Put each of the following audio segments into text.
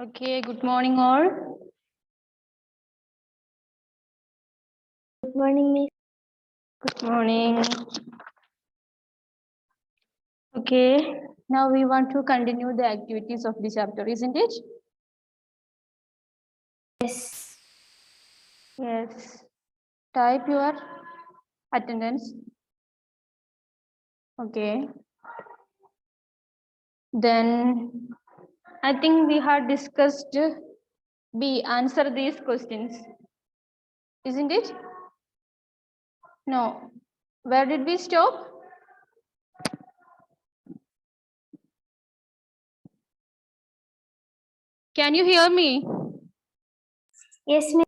Okay, good morning all. Good morning, Miss. Good morning. Okay, now we want to continue the activities of the chapter, isn't it? Yes. Yes. Type your attendance. Okay. Then I think we had discussed B, answer these questions. Isn't it? No. Where did we stop? Can you hear me? Yes, Miss.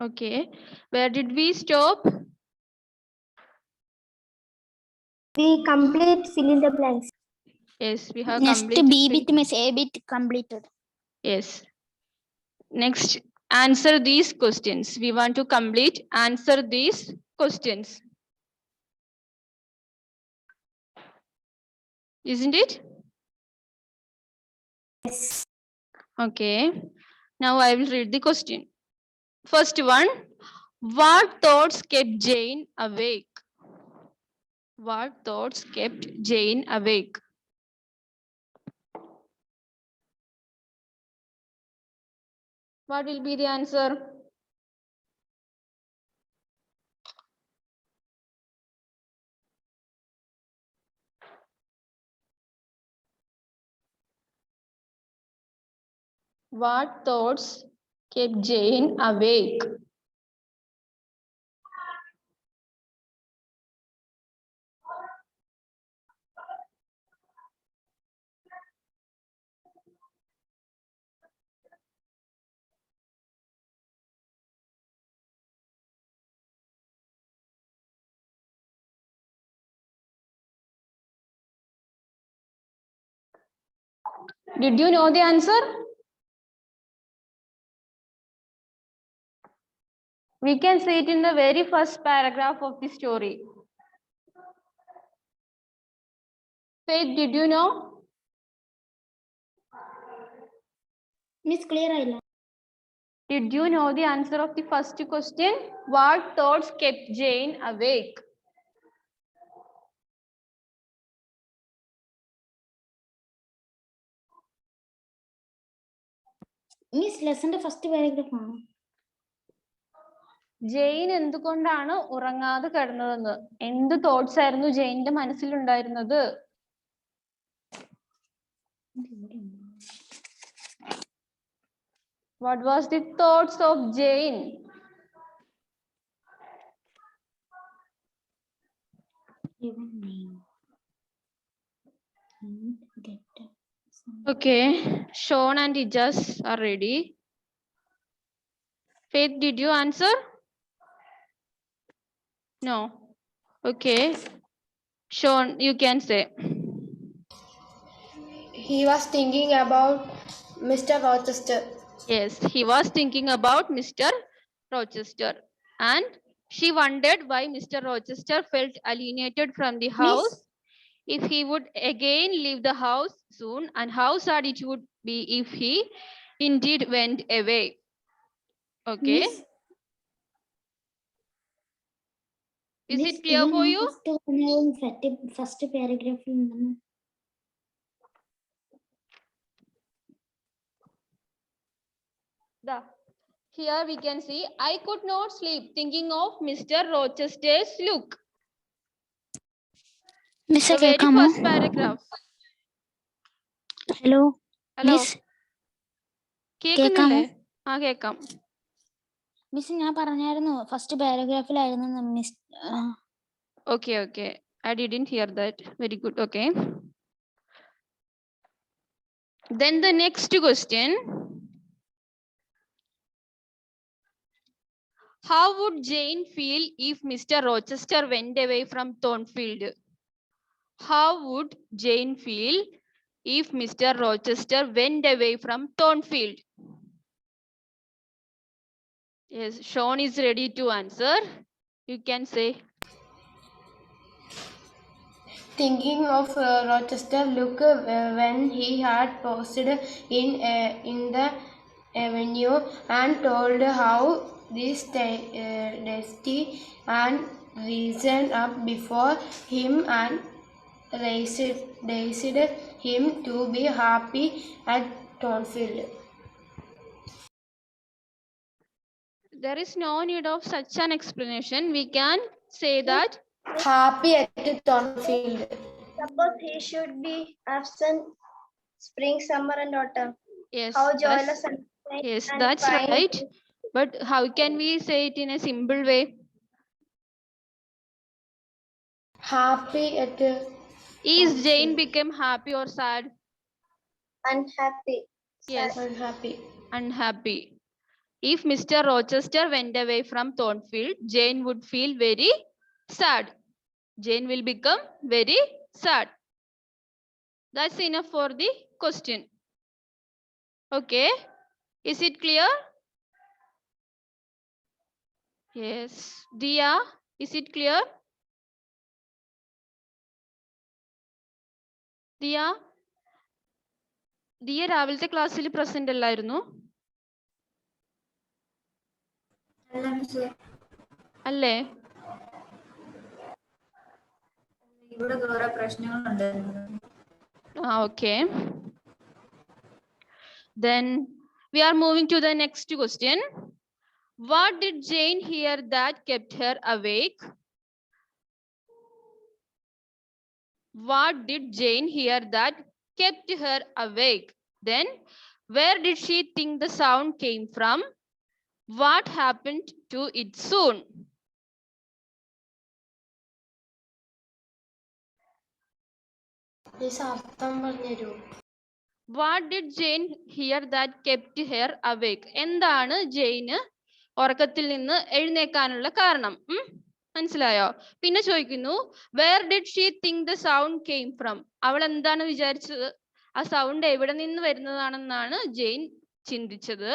Okay. Where did we stop? We complete fill in the blanks. Yes, we have Next completed. B bit miss A bit completed. Yes. Next, answer these questions. We want to complete answer these questions. Isn't it? Yes. Okay. Now I will read the question. First one. What thoughts kept Jane awake? What thoughts kept Jane awake? What will be the answer? What thoughts kept Jane awake? Did you know the answer? We can see it in the very first paragraph of the story. Faith, did you know? Miss, clear ayilla. Did you know the answer of the first question? What thoughts kept Jane awake? Miss, lesson first paragraph. Jain എന്തുകൊണ്ടാണ് ഉറങ്ങാതെ കിടന്നതെന്ന് എന്ത് thoughts ആയിരുന്നു ജെയിന്റെ മനസ്സിലുണ്ടായിരുന്നത്? What was the thoughts of Jane? Okay, Sean and Ijas are ready. Faith, did you answer? No. Okay. Sean, you can say. He was thinking about Mr. Rochester. Yes, he was thinking about Mr. Rochester. And she wondered why Mr. Rochester felt alienated from the house. If he would again leave the house soon, and how sad it would be if he indeed went away. Okay. Miss, Is it clear for you? First paragraph. Here we can see, I could not sleep thinking of Mr. Rochester's look. Miss The very Kekamo. first paragraph. Hello. Hello. Miss കേൾക്കുന്നില്ലേ? ആ കേൾക്കാം. Miss ഞാൻ പറഞ്ഞായിരുന്നു first പാരഗ്രാഫിലായിരുന്നു miss. Okay, okay. I didn't hear that. Very good. Okay. Then the next question. How would Jane feel if Mr. Rochester went away from Thornfield? How would Jane feel if Mr. Rochester went away from Thornfield? Yes, Sean is ready to answer. You can say. thinking of Rochester look when he had paused in the avenue and told how this dusty and risen up before him and raised him to be happy at Thornfield. There is no need of such an explanation. We can say that Happy at Thornfield. Suppose he should be absent spring, summer, and autumn. yes, How that's, joyless and yes, and that's fine. right. But how can we say it in a simple way? Happy at Is Jane become happy or sad? Unhappy. Yes, unhappy. unhappy. If Mr. Rochester went away from Thornfield, Jane would feel very sad. Jane will become very sad. That's enough for the question. Okay. Is it clear? Yes. Dia, is it clear? Dia? Diya രാവിലത്തെ ക്ലാസ്സിൽ present അല്ലായിരുന്നു? അല്ലേ? ഇവിടെ വേറെ പ്രശ്നങ്ങളുണ്ടായിരുന്നു. Okay. Then we are moving to the next question. What did Jane hear that kept her awake? What did Jane hear that kept her awake? Then, where did she think the sound came from? What happened to it soon? What did Jane hear that kept her awake? എന്താണ് ജെയിന് ഉറക്കത്തിൽ നിന്ന് എഴുന്നേക്കാനുള്ള കാരണം? മനസ്സിലായോ? പിന്നെ ചോദിക്കുന്നു, where did she think the sound came from? അവൾ എന്താണ് വിചാരിച്ചത്? ആ സൗണ്ട് എവിടെ നിന്ന് വരുന്നതാണെന്നാണ് ജെയിൻ ചിന്തിച്ചത്.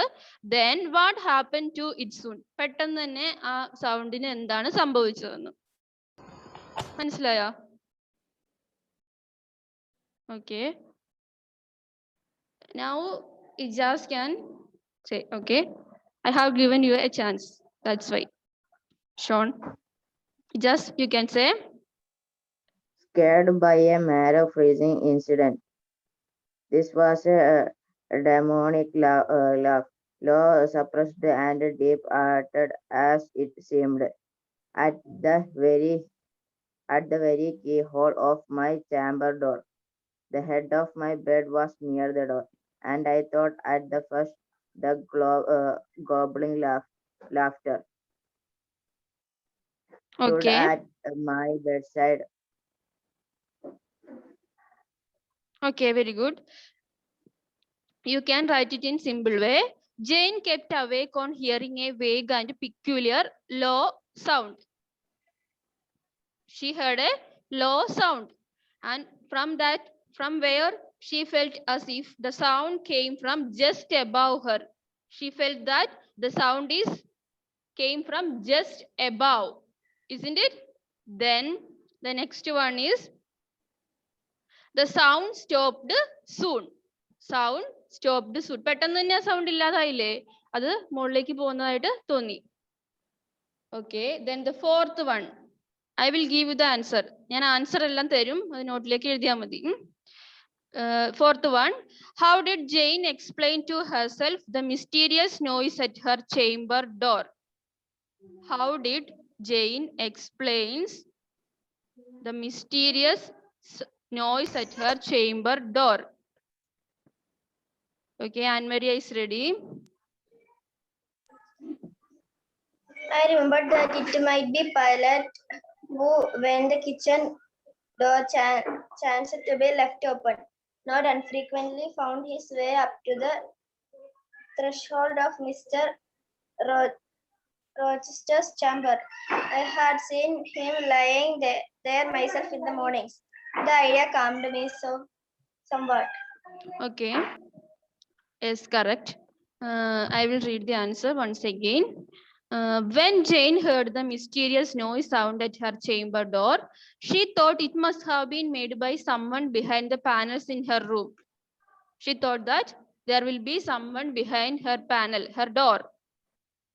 Then what happened to it soon? പെട്ടെന്ന് തന്നെ ആ സൗണ്ടിന് എന്താണ് സംഭവിച്ചതെന്ന് മനസ്സിലായോ? Okay. Now Ijaz can say, okay, I have given you a chance. That's why. Sean, Ijaz, you can say. Scared by a marrow freezing incident. This was a demonic laugh, low, suppressed, and deep-hearted as it seemed. At the very keyhole of my chamber door. The head of my bed was near the door, and I thought at the first the gobbling laughter stood Okay. at my bedside. Okay, very good. You can write it in simple way. Jane kept awake on hearing a vague and peculiar low sound. She heard a low sound, and from where she felt as if the sound came from just above her. She felt that the sound came from just above, isn't it? Then the next one is the sound stopped soon. Sound stopped soon. പെട്ടെന്ന് തന്നെ sound ഇല്ലാതായില്ലേ? അത് മുകളിലേക്ക് പോകുന്നതായിട്ട് തോന്നി. Okay, then the fourth one. I will give you the answer. ഞാൻ answer എല്ലാം തരും, അത് നോട്ടിലേക്ക് എഴുതിയാൽ മതി. Fourth one. How did Jane explain to herself the mysterious noise at her chamber door? How did Jane explains the mysterious noise at her chamber door? Okay, Anne-Maria is ready. I remembered that it might be Pilate who, when the kitchen door chanced to be left open, not unfrequently found his way up to the threshold of Mr. Rochester's chamber. I had seen him lying there myself in the mornings. The idea calmed me somewhat. Okay, yes, correct. I will read the answer once again. When Jane heard the mysterious noise sound at her chamber door, she thought it must have been made by someone behind the panels in her room. She thought that there will be someone behind her panel, her door.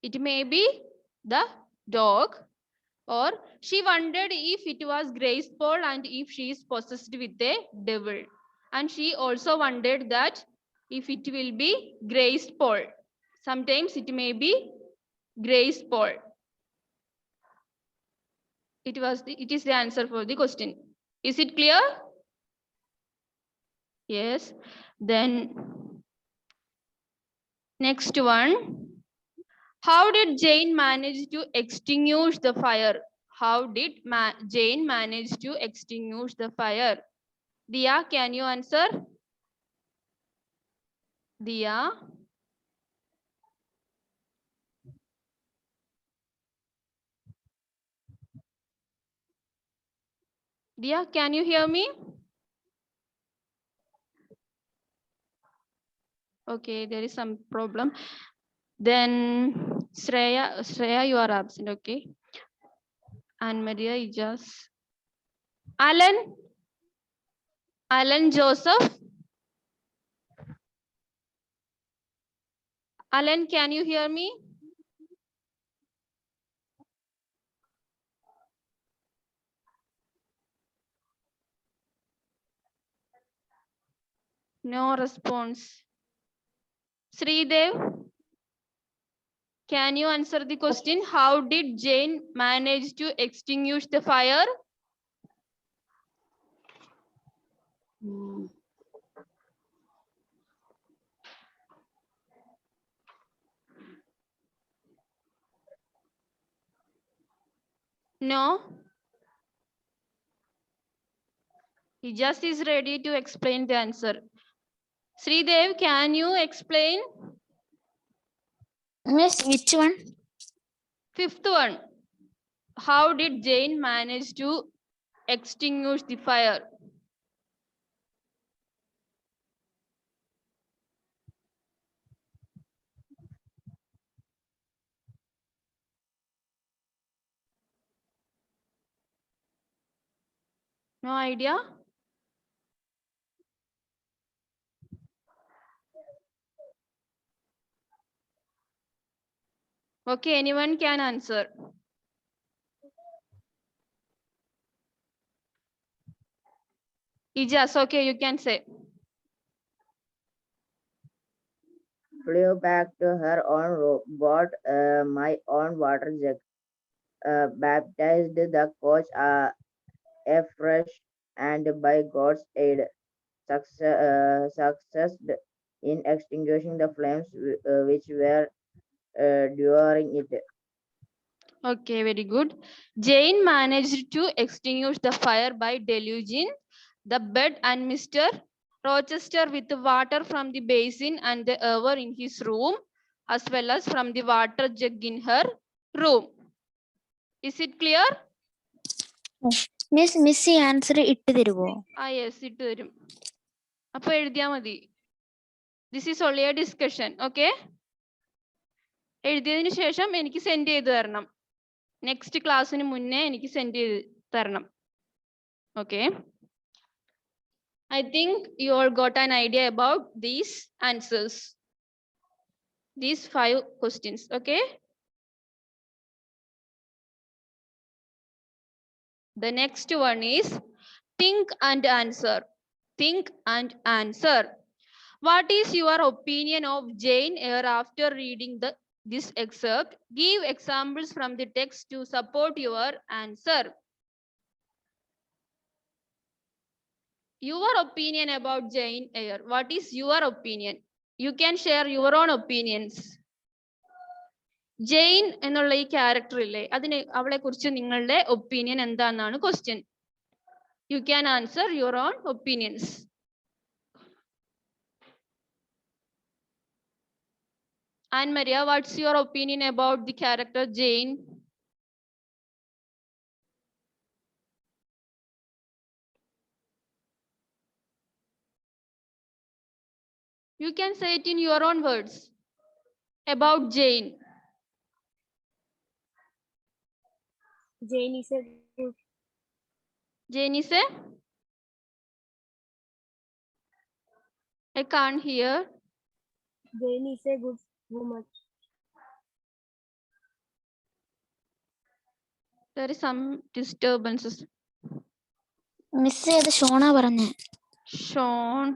It may be the dog, or she wondered if it was Grace Paul and if she is possessed with a devil. And she also wondered that if it will be Grace Paul. Sometimes it may be Grace Paul. It is the answer for the question. Is it clear? Yes. Then next one. How did Jane manage to extinguish the fire? How did Jane manage to extinguish the fire? Dia, can you answer? Dia? Dia, can you hear me? Okay, there is some problem. Then Shreya, you are absent, okay? And Maria, Ijaz. Alan Joseph. Alan, can you hear me? No response. Sridev, can you answer the question? How did Jane manage to extinguish the fire? No. He just is ready to explain the answer. Sridev, can you explain? Miss, which one? Fifth one. How did Jane manage to extinguish the fire? No idea? Okay, anyone can answer. Ijas, okay, you can say. Flew back to her own room, bought my own water jug, baptized the coach afresh, and by God's aid, succeeded in extinguishing the flames which were during it. Okay, very good. Jane managed to extinguish the fire by deluging the bed and Mr. Rochester with the water from the basin and the ewer in his room, as well as from the water jug in her room. Is it clear? Miss, Missy answer ഇട്ട് തരുവോ? Yes, ഇട്ട് തരും. അപ്പൊ എഴുതിയാ മതി. This is only a discussion, okay? എഴുതിയതിനു ശേഷം എനിക്ക് send ചെയ്തു തരണം. നെക്സ്റ്റ് ക്ലാസ്സിന് മുന്നേ എനിക്ക് സെൻഡ് ചെയ്ത് തരണം. Okay. I think you all got an idea about these answers. These 5 questions, okay? The next one is think and answer. Think and answer. What is your opinion of Jane Eyre after reading this excerpt? Give examples from the text to support your answer. Your opinion about Jane Eyre. What is your opinion? You can share your own opinions. Jane എന്നുള്ള ഈ character ഇല്ലേ, അവളെ കുറിച്ച് നിങ്ങളുടെ opinion എന്താണെന്നാണ് question. You can answer your own opinions. Anne Maria, what's your opinion about the character Jane? You can say it in your own words about Jane. Jane is a good. Jane is a? I can't hear. Jane is a good woman. There is some disturbances. Miss അത് ഷോണാ പറഞ്ഞേ. Sean.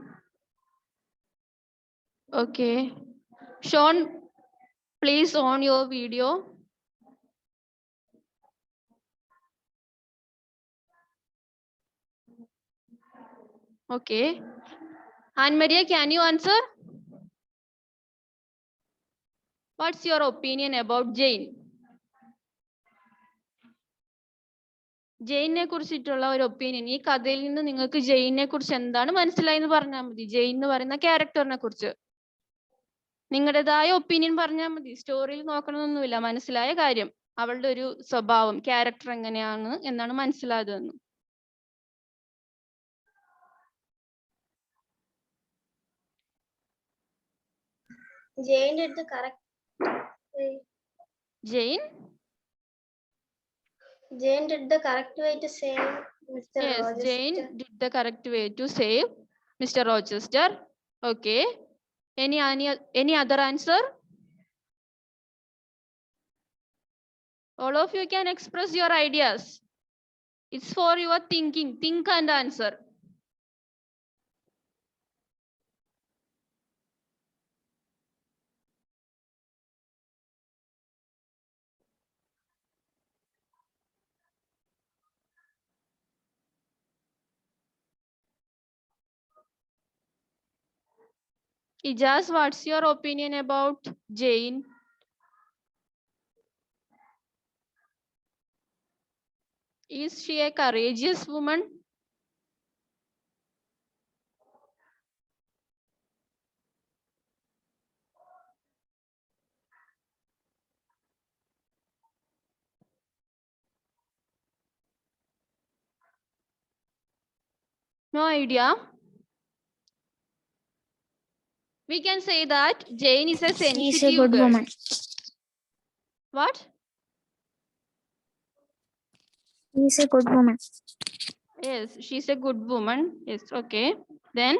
Okay. Sean, please on your video. Okay. Anne Maria, can you answer? What's your opinion about Jane? ജെയിനെ കുറിച്ചിട്ടുള്ള ഒരു opinion, ഈ കഥയിൽ നിന്ന് നിങ്ങൾക്ക് ജെയിനെ കുറിച്ച് എന്താണ് മനസ്സിലായെന്ന് പറഞ്ഞാൽ മതി. ജെയിൻ എന്ന് പറയുന്ന ക്യാരക്ടറിനെ കുറിച്ച് നിങ്ങളുടേതായ ഒപ്പീനിയൻ പറഞ്ഞാൽ മതി. സ്റ്റോറിയിൽ നോക്കണമെന്നൊന്നുമില്ല. മനസ്സിലായ കാര്യം, അവളുടെ ഒരു സ്വഭാവം, ക്യാരക്ടർ എങ്ങനെയാണ് എന്നാണ് മനസ്സിലായതെന്ന്. Jane did the correct way. Jain? Jane did the correct way to save Mr. Yes, Rochester. Jane did the correct way to save Mr. Rochester. Okay. Any other answer? All of you can express your ideas. It's for your thinking. Think and answer. Ijaz, what's your opinion about Jane? Is she a courageous woman? No idea. We can say that Jane is a She is a sensitive good girl. woman. What? She is a good woman. Yes, she's a good woman. Yes, okay. Then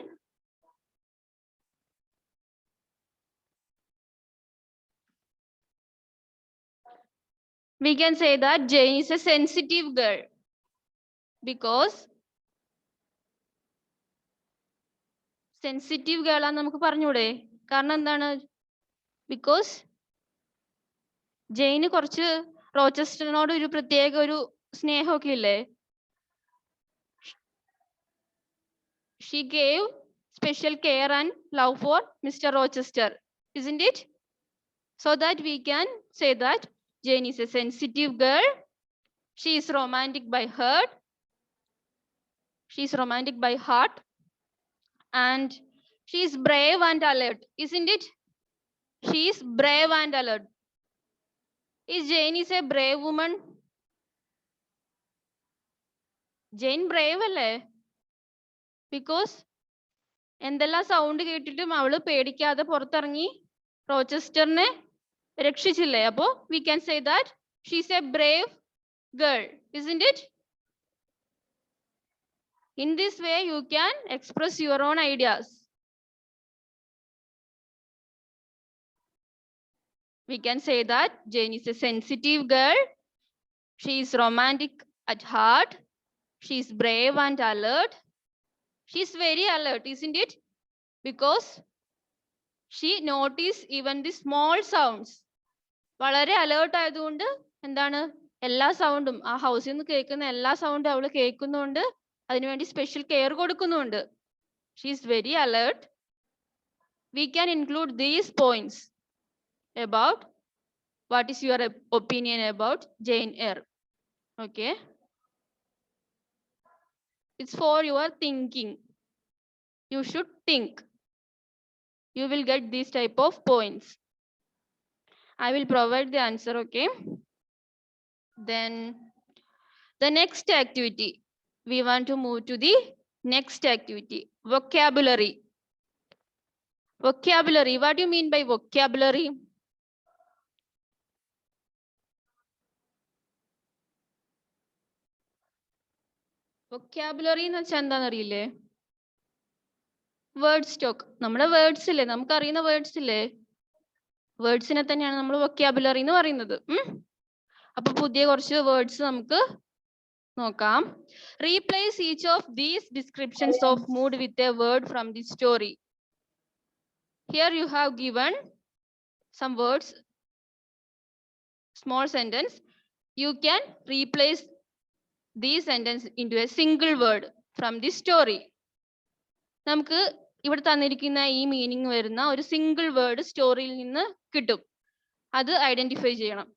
we can say that Jane is a sensitive girl because sensitive girl ആണ് നമുക്ക് പറഞ്ഞൂടെ? കാരണം എന്താണ്? Because Jain കുറച്ച് റോച്ചസ്റ്ററിനോട് ഒരു പ്രത്യേക ഒരു സ്നേഹമൊക്കെ ഇല്ലേ? She gave special care and love for Mr. Rochester, isn't it? So that we can say that Jane is a sensitive girl. She is romantic by heart. She is romantic by heart. And she is brave and alert, isn't it? She is brave and alert. Is Jane is a brave woman? Jane brave അല്ലേ? Because എന്തെല്ലാം sound കേട്ടിട്ടും അവള് പേടിക്കാതെ പുറത്തിറങ്ങി റോച്ചസ്റ്ററിനെ രക്ഷിച്ചില്ലേ? അപ്പോ we can say that she is a brave girl, isn't it? In this way you can express your own ideas. We can say that Jane is a sensitive girl. She is romantic at heart. She is brave and alert. She is very alert, isn't it? Because she notices even the small sounds. വളരെ alert ആയതുകൊണ്ട് എന്താണ്, എല്ലാ സൗണ്ടും ആ ഹൗസിൽ നിന്ന് കേൾക്കുന്ന എല്ലാ സൗണ്ടും അവള് കേൾക്കുന്നുണ്ട്. അതിനുവേണ്ടി സ്പെഷ്യൽ കെയർ കൊടുക്കുന്നുണ്ട്. She is very alert. We can include these points about what is your opinion about Jane Eyre. Okay. It's for your thinking. You should think. You will get these type of points. I will provide the answer, okay? Then the next activity. We want to move to the next activity. Vocabulary. Vocabulary. What do you mean by vocabulary? Vocabulary എന്ന് വെച്ചാൽ എന്താണെന്ന് അറിയില്ലേ? Word stock. നമ്മുടെ words ഇല്ലേ, നമുക്ക് അറിയുന്ന words ഇല്ലേ, വേർഡ്സിനെ തന്നെയാണ് നമ്മൾ വൊക്കാബുലറി എന്ന് പറയുന്നത്. അപ്പൊ പുതിയ കുറച്ച് വേർഡ്സ് നമുക്ക് നോക്കാം. Replace each of these descriptions of mood with a word from the story. Here you have given some words, small sentence. You can replace these sentence into a single word from the story. നമുക്ക് ഇവിടെ തന്നിരിക്കുന്ന ഈ meaning വരുന്ന ഒരു single word സ്റ്റോറിയിൽ നിന്ന് കിട്ടും. അത് identify ചെയ്യണം.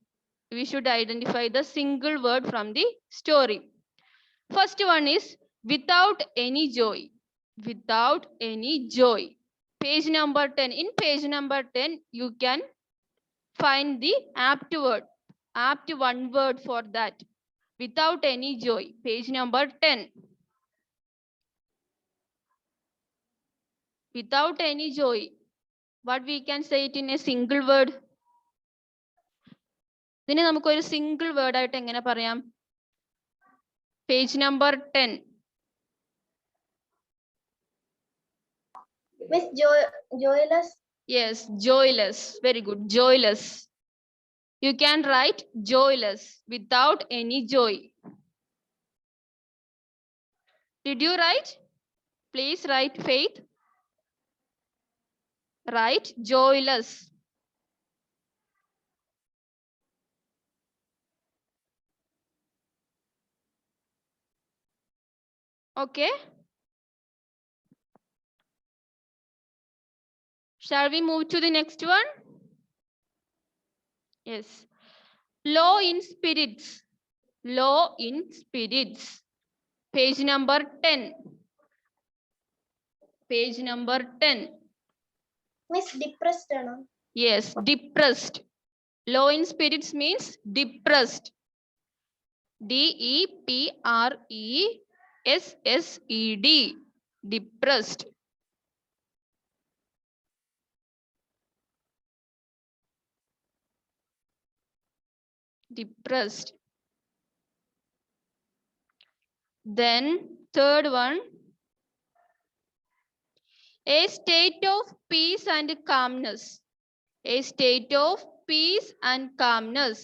We should identify the single word from the story. First one is without any joy. Without any joy. Page number 10. In page number 10, you can find the apt word. Apt one word for that. Without any joy. Page number 10. Without any joy. What we can say it in a single word? ഇതിനെ നമുക്ക് ഒരു single word ആയിട്ട് എങ്ങനെ പറയാം? Page number 10. Miss joyless. Yes, joyless. Very good. Joyless. You can write joyless, without any joy. Did you write? Please write, Faith. Write joyless. Okay. Shall we move to the next one? Yes. Low in spirits. Low in spirits. Page number 10. Page number 10. Miss depressed ആണോ? Yes, depressed. Low in spirits means depressed. DEPRESSED. Depressed. Depressed. Then third one, a state of peace and calmness. A state of peace and calmness.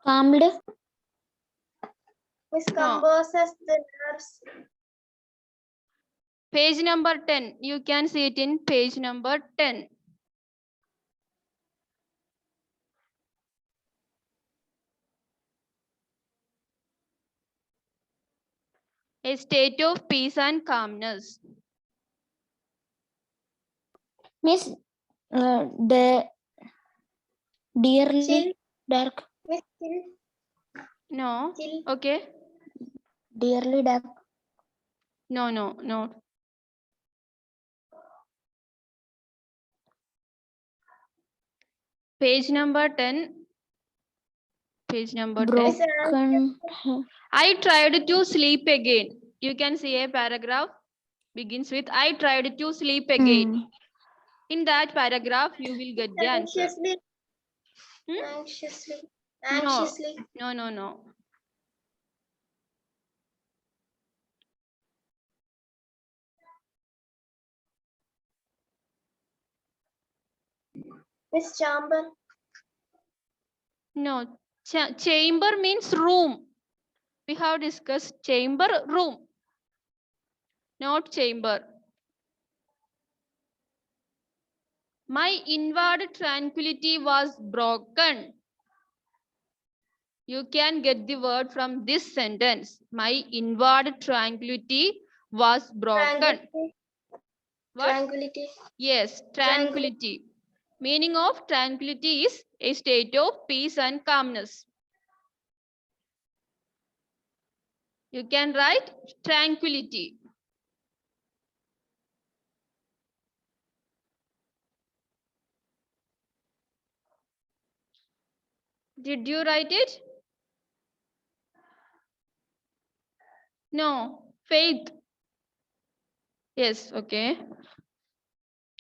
Calmed. Miss No. composes the nerves. Page number 10. You can see it in page number 10. A state of peace and calmness. Miss, the dearly Chill. dark. Miss chill. No. Chill. Okay. Dearly dark. No. Page number 10. Page number 10. Broken. I tried to sleep again. You can see a paragraph begins with I tried to sleep again. In that paragraph, you will get the answer. Anxiously. Hmm? Anxiously. Anxiously. No. Miss chamber. No. Chamber means room. We have discussed chamber, room. Not chamber. My inward tranquility was broken. You can get the word from this sentence. My inward tranquility was broken. Tranquility. What? Tranquility. Yes, tranquility. Meaning of tranquility is a state of peace and calmness. You can write tranquility. Did you write it? No. Faith. Yes, okay.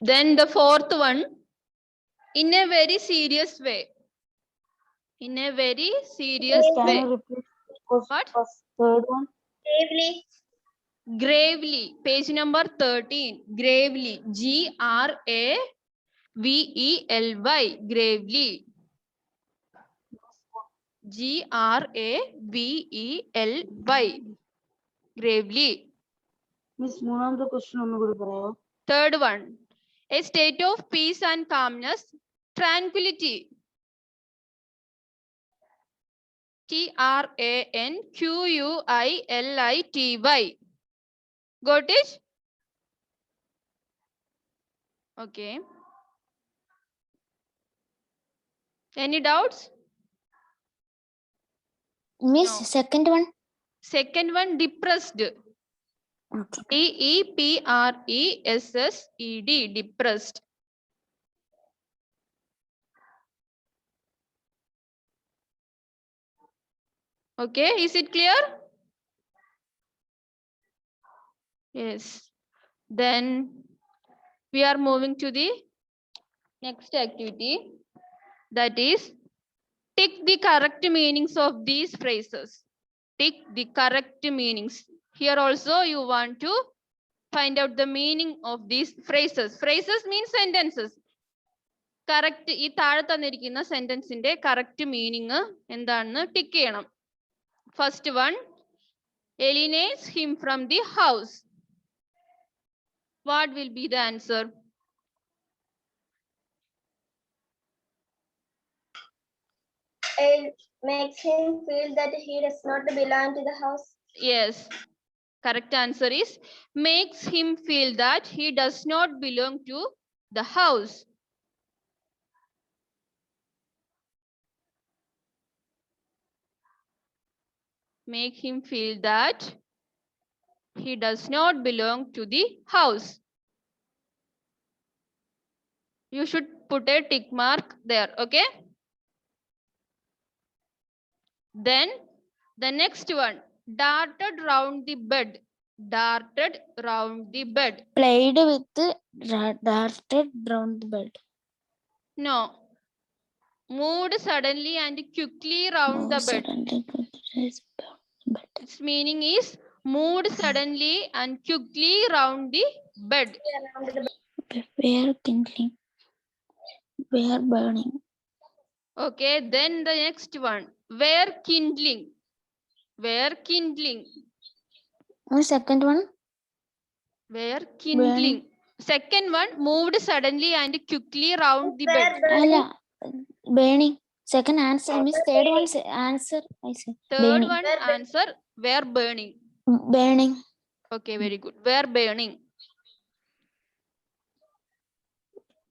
Then the fourth one. In a very serious way. In a very serious Can way. you repeat What? first third one? Gravely. Gravely. Page number 13. Gravely. Gravely. Gravely. Gravely. Gravely. Miss, മൂന്നാമത്തെ question ഒന്ന് കൂടി പറയാമോ? Third one. A state of peace and calmness. Tranquility. Tranquility. Got it? Okay. Any doubts? Miss, No. second one. Second one, depressed. Okay. DEPRESSED. Depressed. Okay, is it clear? Yes. Then we are moving to the next activity. That is, tick the correct meanings of these phrases. Tick the correct meanings. Here also you want to find out the meaning of these phrases. Phrases means sentences. Correct. ഈ താഴെ തന്നിരിക്കുന്ന സെന്റൻസിന്റെ correct meaning എന്താണെന്ന് tick ചെയ്യണം. First one, alienates him from the house. What will be the answer? It makes him feel that he does not belong to the house. Yes. Correct answer is makes him feel that he does not belong to the house. Make him feel that he does not belong to the house. You should put a tick mark there, okay? Then the next one, darted round the bed. Darted round the bed. Played with darted round the bed. No. Moved suddenly and quickly round the bed. Its meaning is moved suddenly and quickly round the bed. Where kindling. Where burning. Okay, then the next one, where kindling. Where kindling. The second one. Where kindling. Second one, moved suddenly and quickly round the bed. Alla, burning. Second answer. Miss, third one answer. I said Third burning. one answer, where burning. Burning. Okay, very good. Where burning.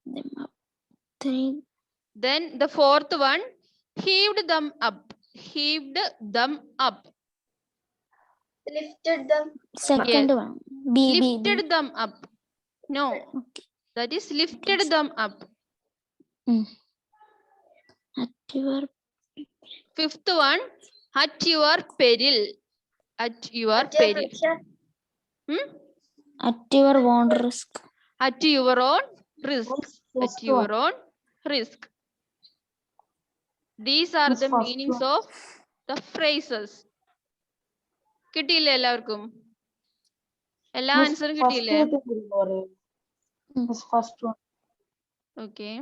Them up. Three. Then the fourth one, heaved them up. Heaved them up. Lifted them. Second one. B. Lifted them up. No, Okay. that is lifted them up. At your Fifth one, at your peril. At your peril. at your own risk. At your own risk. At your own risk. These are the meanings of the phrases. കിട്ടിയില്ലേ എല്ലാവർക്കും? എല്ലാ ആൻസറും കിട്ടിയില്ലേ? First one. Okay.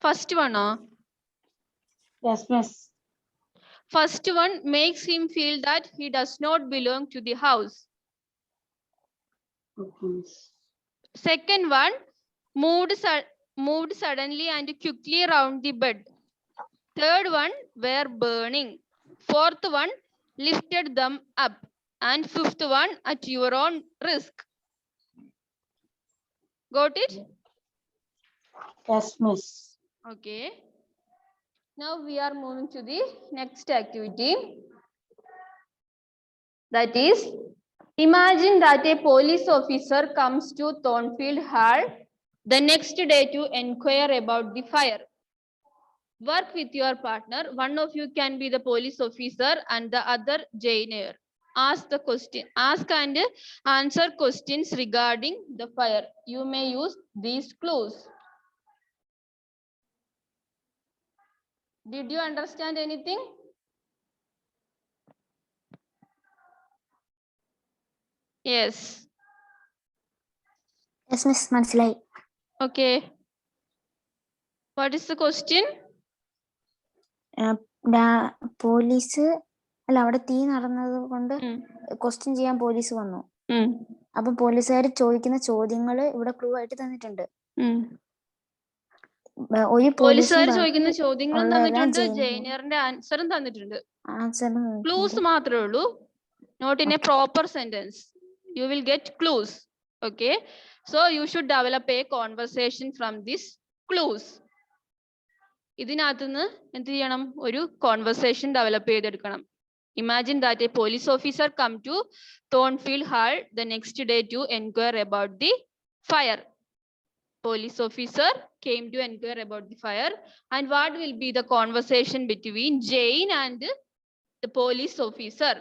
First one, Yes, miss. first one makes him feel that he does not belong to the house. Okay. Second one, moved suddenly and quickly round the bed. Third one, were burning. Fourth one, lifted them up. And fifth one, at your own risk. Got it? Yes, miss. Okay. Now we are moving to the next activity. That is, imagine that a police officer comes to Thornfield Hall the next day to inquire about the fire. Work with your partner. One of you can be the police officer and the other jailer. Ask and answer questions regarding the fire. You may use these clues. Did you understand anything? Yes. Yes, Miss മനസ്സിലായി. Okay. What is the question? Police അല്ല അവിടെ തീ നടന്നത് കൊണ്ട് Hmm. Question ചെയ്യാൻ police വന്നു. Hmm. അപ്പൊ പോലീസുകാർ ചോദിക്കുന്ന ചോദ്യങ്ങള് ഇവിടെ ക്ലൂ ആയിട്ട് തന്നിട്ടുണ്ട്. Hmm. ഒരു പോലീസുകാർ ചോദിക്കുന്ന ചോദ്യങ്ങളും ഉള്ളതെല്ലാം തന്നിട്ടുണ്ട്, ജെയിൻ ജെയിനറിന്റെ ആൻസറും തന്നിട്ടുണ്ട്. ആൻസർ Clues മാത്രമേ ഉള്ളൂ. Not in a proper sentence. You will get clues. Okay. So you should develop a conversation from these clues. ഇതിനകത്തുനിന്ന് എന്ത് ചെയ്യണം? ഒരു കോൺവെർസേഷൻ ഡെവലപ്പ് ചെയ്തെടുക്കണം. Imagine that a police officer come to Thornfield Hall the next day to inquire about the fire. Police officer came to inquire about the fire, and what will be the conversation between Jane and the police officer?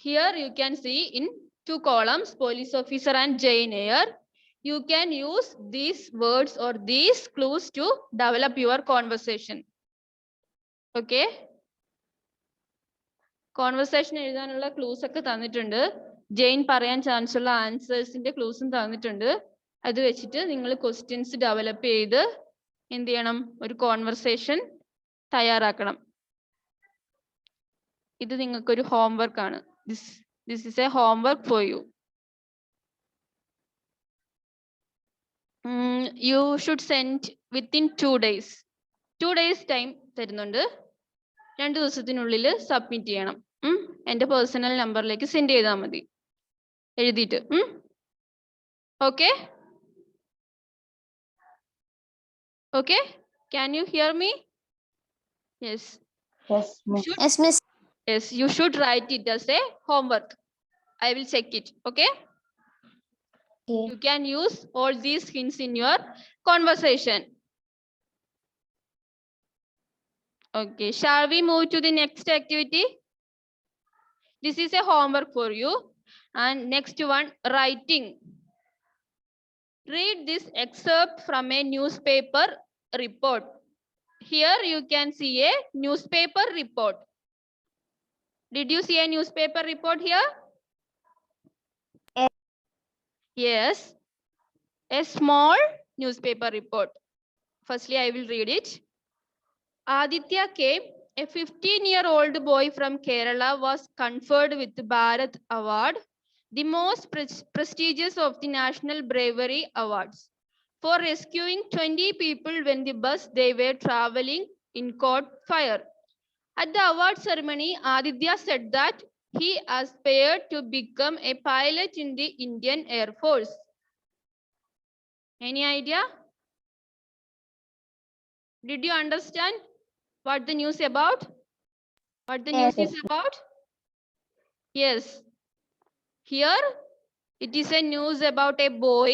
Here you can see in 2 columns, police officer and Jane Eyre. You can use these words or these clues to develop your conversation. Okay. Conversation എഴുതാനുള്ള clues ഒക്കെ തന്നിട്ടുണ്ട്. ജെയിൻ പറയാൻ chance ഉള്ള ആൻസേഴ്സിന്റെ ക്ലൂസും തന്നിട്ടുണ്ട്. അത് വെച്ചിട്ട് നിങ്ങൾ questions develop ചെയ്ത് എന്ത് ചെയ്യണം? ഒരു കോൺവെർസേഷൻ തയ്യാറാക്കണം. ഇത് നിങ്ങൾക്കൊരു ഹോംവർക്ക് ആണ്. This is a homework for you. You should send within 2 days. 2 days time തരുന്നുണ്ട്. 2 ദിവസത്തിനുള്ളിൽ സബ്മിറ്റ് ചെയ്യണം. എന്റെ പേഴ്സണൽ നമ്പറിലേക്ക് സെൻഡ് ചെയ്താൽ മതി എഴുതിയിട്ട്. Okay. Okay. Can you hear me? Yes. Yes, Miss. Yes miss. Yes, you should write it as a homework. I will check it. Okay. Okay. You can use all these hints in your conversation. Okay. Shall we move to the next activity? This is a homework for you. And next one, writing. Read this excerpt from a newspaper report. Here you can see a newspaper report. Did you see a newspaper report here? Yes, a small newspaper report. Firstly, I will read it. Aditya K, a 15-year-old boy from Kerala, was conferred with the Bharat Award, the most prestigious of the National Bravery Awards, for rescuing 20 people when the bus they were traveling in caught fire. At the award ceremony, Aditya said that he aspired to become a pilot in the Indian Air Force. Any idea? Did you understand what the news about? What the news is about? Yes. Here it is a news about a boy.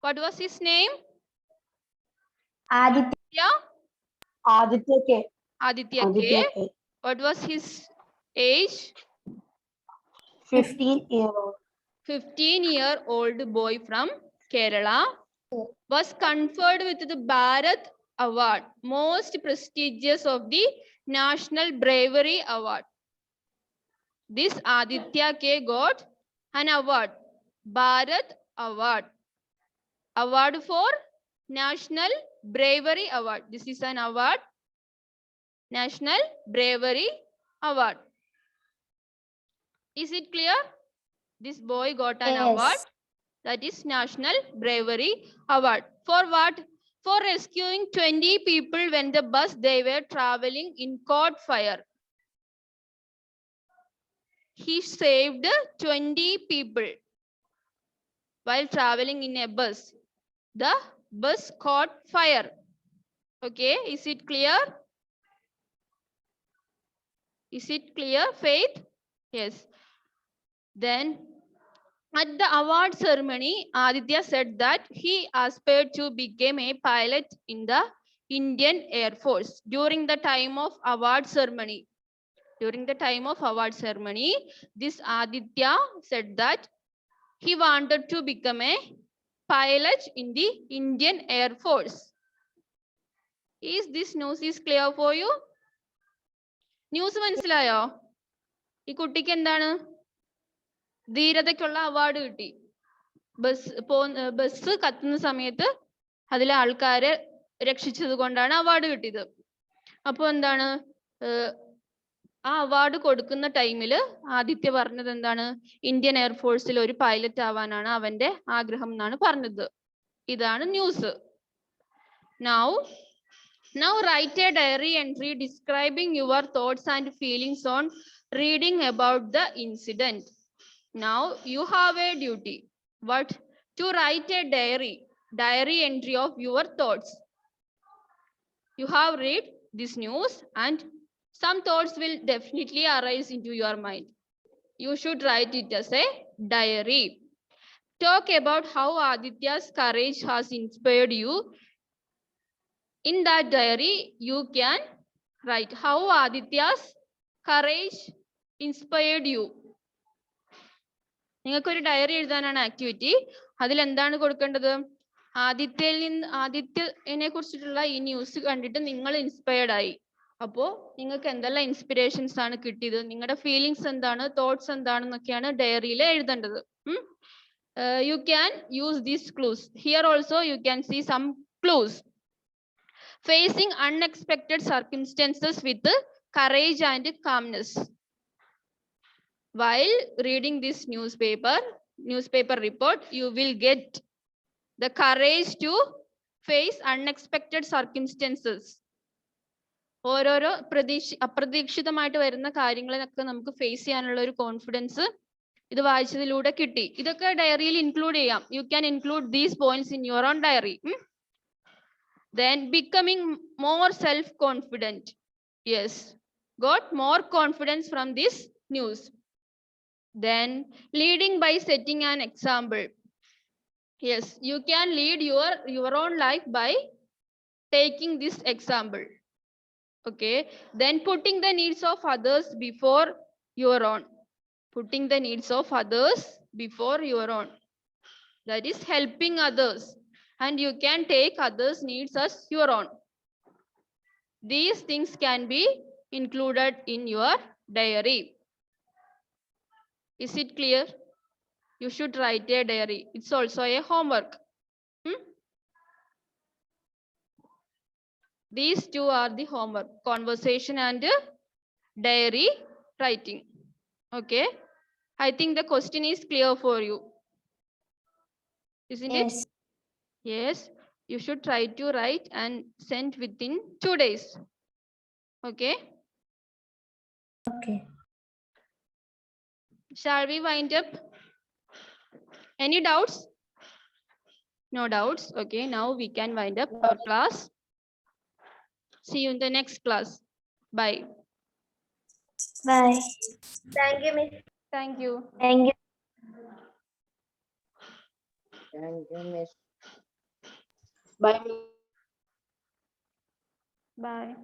What was his name? Aditya. Aditya K. Aditya K. What was his age? 15-year-old. 15-year-old boy from Kerala was conferred with the Bharat Award, most prestigious of the National Bravery Award. This Aditya K got an award, Bharat Award, award for National Bravery Award. This is an award, National Bravery Award. Is it clear? This boy got an award, that is National Bravery Award. For what? For rescuing 20 people when the bus they were traveling in caught fire. He saved 20 people while traveling in a bus. The bus caught fire. Okay, is it clear? Is it clear, Faith? Yes. Then at the award ceremony, Aditya said that he aspired to become a pilot in the Indian Air Force. During the time of award ceremony, this Aditya said that he wanted to become a pilot in the Indian Air Force. Is this news is clear for you? News മനസ്സിലായോ? ഈ കുട്ടിക്ക് എന്താണ്? ധീരതയ്ക്കുള്ള award കിട്ടി. Bus കത്തുന്ന സമയത്ത് അതിലെ ആൾക്കാരെ രക്ഷിച്ചത് കൊണ്ടാണ് അവാർഡ് കിട്ടിയത്. അപ്പൊ എന്താണ്, ആ അവാർഡ് കൊടുക്കുന്ന ടൈമില് ആദിത്യ പറഞ്ഞത് എന്താണ്? ഇന്ത്യൻ എയർഫോഴ്സിൽ ഒരു പൈലറ്റ് ആവാനാണ് അവന്റെ ആഗ്രഹം എന്നാണ് പറഞ്ഞത്. ഇതാണ് news. Now write a diary entry describing your thoughts and feelings on reading about the incident. Now you have a duty. What? To write a diary entry of your thoughts. You have read this news and some thoughts will definitely arise into your mind. You should write it as a diary. Talk about how Aditya's courage has inspired you. In that diary, you can write how Aditya's courage inspired you. നിങ്ങൾക്കൊരു diary എഴുതാനാണ് activity. അതിൽ എന്താണ് കൊടുക്കേണ്ടത്? ആദിത്യനെ കുറിച്ചിട്ടുള്ള ഈ news കണ്ടിട്ട് നിങ്ങൾ inspired ആയി. അപ്പോ നിങ്ങൾക്ക് എന്തെല്ലാം ഇൻസ്പിറേഷൻസ് ആണ് കിട്ടിയത്, നിങ്ങളുടെ ഫീലിങ്സ് എന്താണ്, തോട്ട്സ് എന്താണെന്നൊക്കെയാണ് ഡയറിയിൽ എഴുതേണ്ടത്. You can use these clues. Here also you can see some clues. Facing unexpected circumstances with courage and calmness. While reading this newspaper report, you will get the courage to face unexpected circumstances. ഓരോരോ അപ്രതീക്ഷിതമായിട്ട് വരുന്ന കാര്യങ്ങളൊക്കെ നമുക്ക് face ചെയ്യാനുള്ള ഒരു confidence ഇത് വായിച്ചതിലൂടെ കിട്ടി. ഇതൊക്കെ ഡയറിയിൽ ഇൻക്ലൂഡ് ചെയ്യാം. You can include these points in your own diary. Then becoming more self-confident. Yes, got more confidence from this news. Then leading by setting an example. Yes, you can lead your own life by taking this example. Okay, then putting the needs of others before your own. Putting the needs of others before your own. That is helping others. And you can take others' needs as your own. These things can be included in your diary. Is it clear? You should write a diary. It's also a homework. These two are the homework: conversation and diary writing. Okay, I think the question is clear for you, isn't it? Yes, you should try to write and send within 2 days. Okay. Okay. Shall we wind up? Any doubts? No doubts. Okay, now we can wind up our class. See you in the next class. Bye. Bye. Thank you, Miss. Thank you. Thank you. Thank you, Miss. Bye. Bye.